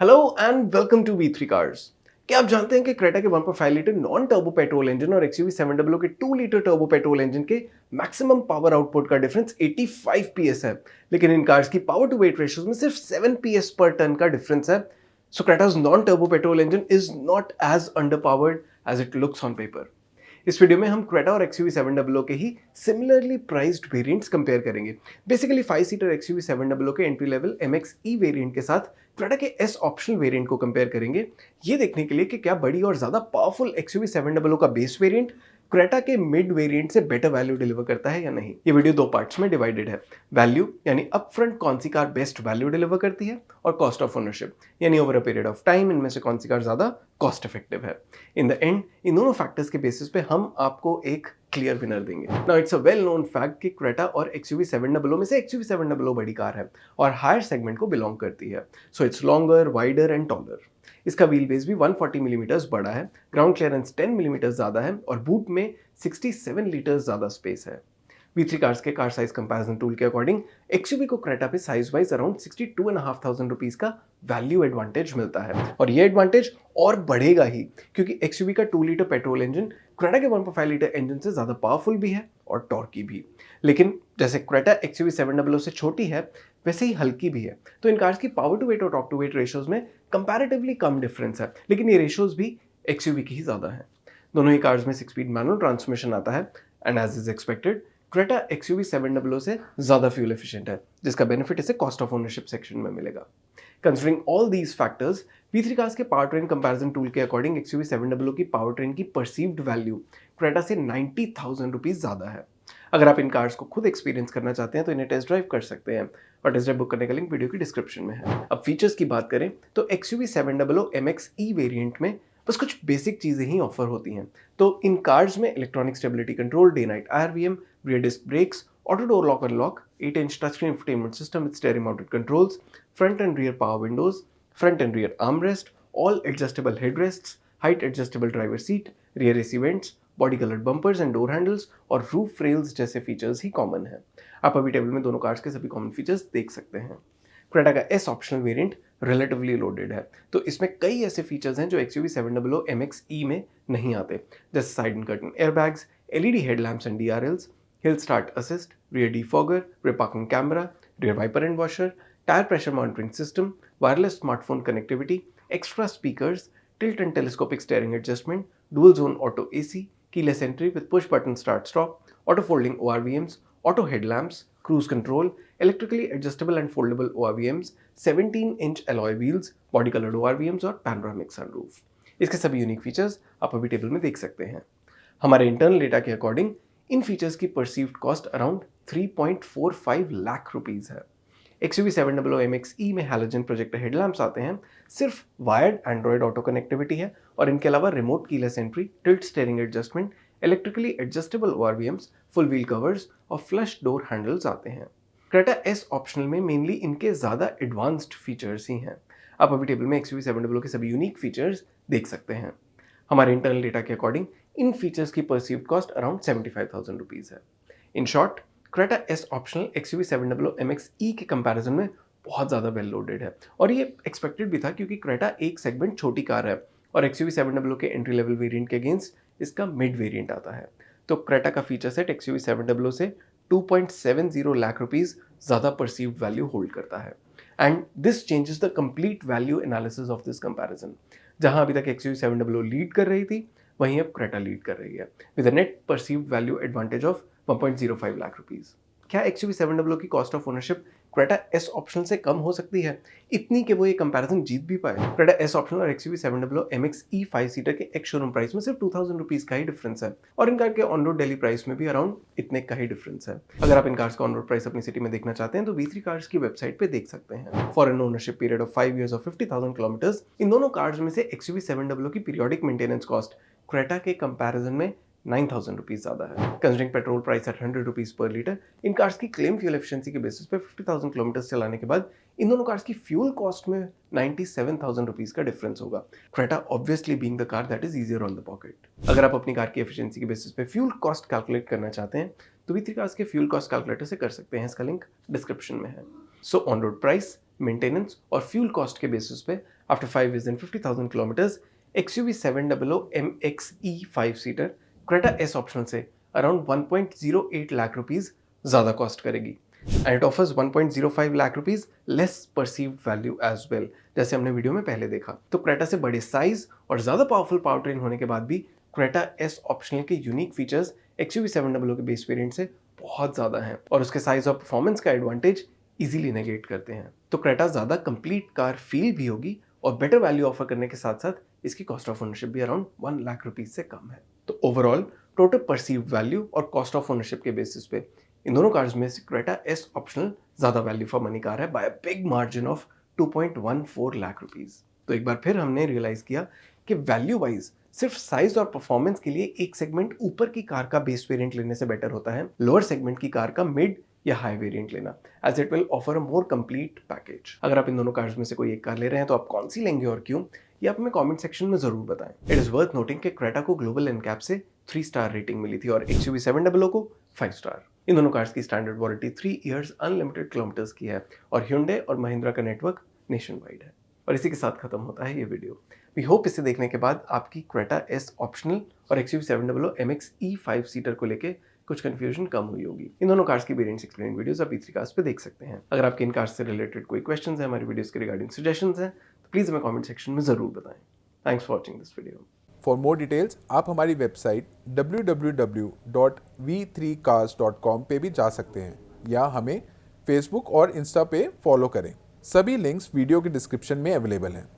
Hello and welcome to V3 cars. क्या आप जानते हैं कि क्रेटा के 1.5 litre non turbo petrol engine और XUV 700 के 2 लीटर टर्बो पेट्रोल इंजन के मैक्सिमम पावर आउटपुट का डिफरेंस 85 PS है, लेकिन इन कार्स की पावर टू वेट रेशियोज में सिर्फ 7 PS पर टन का डिफरेंस है। So Creta's non turbo petrol engine is not as under powered as it looks on paper. इस वीडियो में हम क्रेटा और XUV 700 के ही सिमिलरली प्राइस्ड वेरिएंट्स कंपेयर करेंगे। बेसिकली 5 सीटर XUV 700 के एंट्री लेवल MX-E वेरिएंट के साथ क्रेटा के S ऑप्शनल वेरिएंट को कंपेयर करेंगे, ये देखने के लिए कि क्या बड़ी और ज्यादा पावरफुल XUV 700 का बेस वेरिएंट क्रेटा के मिड वेरिएंट से बेटर वैल्यू डिलीवर करता है या नहीं। ये वीडियो दो पार्ट्स में डिवाइडेड है। वैल्यू यानी अपफ्रंट कौन सी कार बेस्ट वैल्यू डिलीवर करती है, और कॉस्ट ऑफ ओनरशिप यानी over a period of time इनमें से कौन सी कार ज्यादा कॉस्ट इफेक्टिव है। इन द एंड इन दोनों फैक्टर्स के बेसिस पे हम आपको एक क्लियर विनर देंगे। Now it's a well known fact कि क्रेटा और XUV 700 में से XUV 700 बड़ी कार है और हायर सेगमेंट को बिलोंग करती है। So it's longer, wider and taller. इसका व्हील बेस भी 140 मिलीमीटर्स बड़ा है, ग्राउंड क्लियरेंस 10 मिलीमीटर्स ज्यादा है और बूट में 67 लीटर्स ज्यादा स्पेस है। V3 कार्स के कार साइज कंपैरिजन टूल के अकॉर्डिंग XUV को क्रेटा पे साइज वाइज अराउंड 62,500 रुपीज का वैल्यू एडवांटेज मिलता है, और ये एडवांटेज और बढ़ेगा ही क्योंकि XUV का 2 लीटर पेट्रोल इंजन क्रेटा के 1.5 लीटर इंजन से ज्यादा पावरफुल भी है और टॉर्की भी। लेकिन जैसे क्रेटा XUV 700 से छोटी है वैसे ही हल्की भी है, तो इन कार्स की पावर टू वेट और टॉर्क टू वेट रेशियोज में कंपैरेटिवली कम डिफरेंस है, लेकिन ये रेशियोज भी XUV की ही ज्यादा है। दोनों ही कार्स में 6 स्पीड मैनुअल ट्रांसमिशन आता है and as is expected Creta XUV 700 से ज्यादा फ्यूल एफिशिएंट है, जिसका बेनिफिट इसे कॉस्ट ऑफ ओनरशिप सेक्शन में मिलेगा। Considering all these factors, V3 cars के पावर ट्रेन कंपैरिजन टूल के अकॉर्डिंग XUV 700 की पावर ट्रेन की परसीव्ड वैल्यू क्रेटा से 90,000 रुपीज ज्यादा है। अगर आप इन कार्स को खुद एक्सपीरियंस करना चाहते हैं तो इन्हें टेस्ट ड्राइव कर सकते हैं, और टेस्ट ड्राइव बुक करने का लिंक वीडियो की डिस्क्रिप्शन में है। अब फीचर्स की बात करें तो XUV 700 MX-E वेरिएंट में बस कुछ बेसिक चीजें ही ऑफर होती हैं। तो इन कार्स में electronic stability control, day night IRVM, rear disc brakes, auto door lock and lock, 8-inch touchscreen infotainment system with steering mounted controls, front and rear power windows, front and rear armrest, all adjustable headrests, height adjustable driver seat, rear AC vents, body coloured bumpers and door handles और roof rails जैसे features ही common है। आप अभी table में दोनों cars के सभी common features देख सकते हैं। क्रेटा का S optional variant relatively loaded है, तो इसमें कई ऐसे फीचर्स हैं जो XUV 700 MX-E में नहीं आते, जैसे side and curtain airbags, LED headlamps and DRLs, hill start assist, rear defogger, rear parking camera, rear wiper and washer, tyre pressure monitoring system, wireless smartphone connectivity, extra speakers, tilt and telescopic steering adjustment, dual zone auto AC, keyless entry with push button start stop, auto folding ORVMs, auto headlamps, cruise control, electrically adjustable and foldable ORVMs, 17-inch alloy wheels, body colored ORVMs और panoramic sunroof। इसके सभी unique features आप अभी table में देख सकते हैं। हमारे इंटरनल डेटा के अकॉर्डिंग इन फीचर्स की perceived cost around 3.45 lakh rupees है। XUV 700 MX-E में हैलोजन प्रोजेक्टर हेडलैम्प्स आते हैं, सिर्फ वायर्ड एंड्रॉयड ऑटो कनेक्टिविटी है, और इनके अलावा remote keyless entry, tilt steering adjustment, electrically adjustable ORVMs, full wheel covers और फ्लश डोर हैंडल्स आते हैं। क्रेटा S ऑप्शनल में मेनली इनके ज्यादा एडवांस्ड फीचर्स ही हैं। आप अभी टेबल में XUV 700 के सभी यूनिक फीचर्स देख सकते हैं। हमारे इंटरनल डेटा के अकॉर्डिंग इन फीचर्स की परसीव्ड कॉस्ट अराउंड 75,000 रुपीज है। In short, Creta S optional XUV 700 MX-E के कंपैरिजन में बहुत ज़्यादा वेल लोडेड है, और ये एक्सपेक्टेड भी था क्योंकि क्रेटा एक सेगमेंट छोटी कार है और XUV 700 के एंट्री लेवल वेरिएंट के अगेंस्ट इसका मिड वेरिएंट आता है। तो क्रेटा का फीचर सेट XUV 700 से 2.70 लाख रुपीज ज़्यादा परसीव्ड वैल्यू होल्ड करता है, and this changes the complete value analysis of this comparison. जहां अभी तक XUV 700 लीड कर रही थी, वहीं अब क्रेटा लीड कर रही है with a net perceived value advantage of 1.05 lakh rupees. क्या XUV 700 की cost of ownership Creta S optional से कम हो सकती है, इतनी कि वो ये कंपैरिजन जीत भी पाए? क्रेटा S ऑप्शनल और XUV 700 MX-E 5 सीटर के एक्स शोरूम प्राइस में सिर्फ 2,000 रुपीज का ही डिफरेंस है, और इन कार के ऑन रोड डेली प्राइस में भी अराउंड इतने का ही डिफरेंस है। अगर आप इन कार्स का ऑन रोड प्राइस अपनी सिटी में देखना चाहते हैं तो V3 कार्स की वेबसाइट पे देख सकते हैं। For an ownership period of 5 years और 50,000 किलोमीटर्स, इन दोनों कार्स में से XUV 700 की पीरियोडिक मेंटेनेंस कॉस्ट क्रेटा के कंपैरिजन में 9,000 रुपीज ज्यादा है। Considering petrol price at 100 rupees per litre, इन कार्स की क्लेम फ्यूल एफिशिएंसी के बेसिस पे 50,000 किलोमीटर्स चलाने के बाद इन दोनों कार्स की फ्यूल कॉस्ट में 97,000 रुपीज का डिफरेंस होगा। Creta obviously being the car that is easier on the pocket. अगर आप अपनी कार की एफिशिएंसी के बेसिस पे फ्यूल कॉस्ट कैलकुलेट करना चाहते हैं तो V3 कार्स के फ्यूल कॉस्ट कैलकुलेटर से कर सकते हैं, इसका लिंक डिस्क्रिप्शन में है। So on road price maintenance और फ्यूल कॉस्ट के बेसिस पे after 5 years and 50,000 kilometres XUV 700 MXE 5 seater Creta S optional से अराउंड 1.08 लाख रुपीस ज़्यादा कॉस्ट करेगी and it offers 1.05 lakh rupees less perceived value as well, जैसे हमने वीडियो में पहले देखा। तो क्रेटा से बड़े साइज और ज़्यादा पावरफुल पावर ट्रेन होने के बाद भी क्रेटा एस ऑप्शनल के यूनिक फीचर्स XUV 700 के बेस वेरिएंट से बहुत ज़्यादा हैं और उसके साइज और परफॉर्मेंस का एडवांटेज इजीली नेगेट करते हैं। तो क्रेटा ज़्यादा कंप्लीट कार फील भी होगी और बेटर वैल्यू ऑफर करने के साथ साथ इसकी कॉस्ट ऑफ ओनरशिप भी अराउंड 1 लाख रुपीस से कम है। तो ओवरऑल टोटल परसीव्ड वैल्यू और कॉस्ट ऑफ ओनरशिप के बेसिस पे इन दोनों कार्स में से क्रेटा एस ऑप्शनल ज़्यादा वैल्यू फॉर मनी कार है by a big margin of 2.14 lakh rupees. तो एक बार फिर हमने रियलाइज किया कि वैल्यू वाइज सिर्फ साइज और परफॉर्मेंस के लिए एक सेगमेंट ऊपर की कार का बेस वेरिएंट लेने से बेटर होता है लोअर सेगमेंट की कार का मिड या हाई वेरिएंट लेना, as it will offer a more complete package. अगर आप इन दोनों कार्स में से कोई एक कार ले रहे हैं तो आप कौन सी लेंगे और क्यों, ये आप हमें कमेंट सेक्शन में जरूर बताएं। इट इज वर्थ नोटिंग कि क्रेटा को ग्लोबल एनकैप से 3 स्टार रेटिंग मिली थी और XUV 700 को 5 स्टार। इन दोनों कार्स की standard warranty 3 years unlimited kilometres की है और Hyundai और महिंद्रा का नेटवर्क नेशन वाइड है। और इसी के साथ खत्म होता है ये वीडियो। वी होप इसे देखने के बाद आपकी क्रेटा एस ऑप्शनल और XUV 700 MXE 5 सीटर को लेके कुछ कंफ्यूजन कम हुई होगी। इन दोनों कार्स की वेरिएंट्स एक्सप्लेन वीडियोस आप E3 कार्स पे देख सकते हैं। अगर आपके इन कार्स से रिलेटेड कोई क्वेश्चंस हैं, हमारी वीडियोस के रिगार्डिंग सजेशंस हैं, तो प्लीज हमें कमेंट सेक्शन में जरूर बताएं। Thanks for watching this video. For more details आप हमारी वेबसाइट www.v3cars.com पे भी जा सकते हैं या हमें फेसबुक और इंस्टा पे फॉलो करें। सभी लिंक्स वीडियो के डिस्क्रिप्शन में अवेलेबल हैं।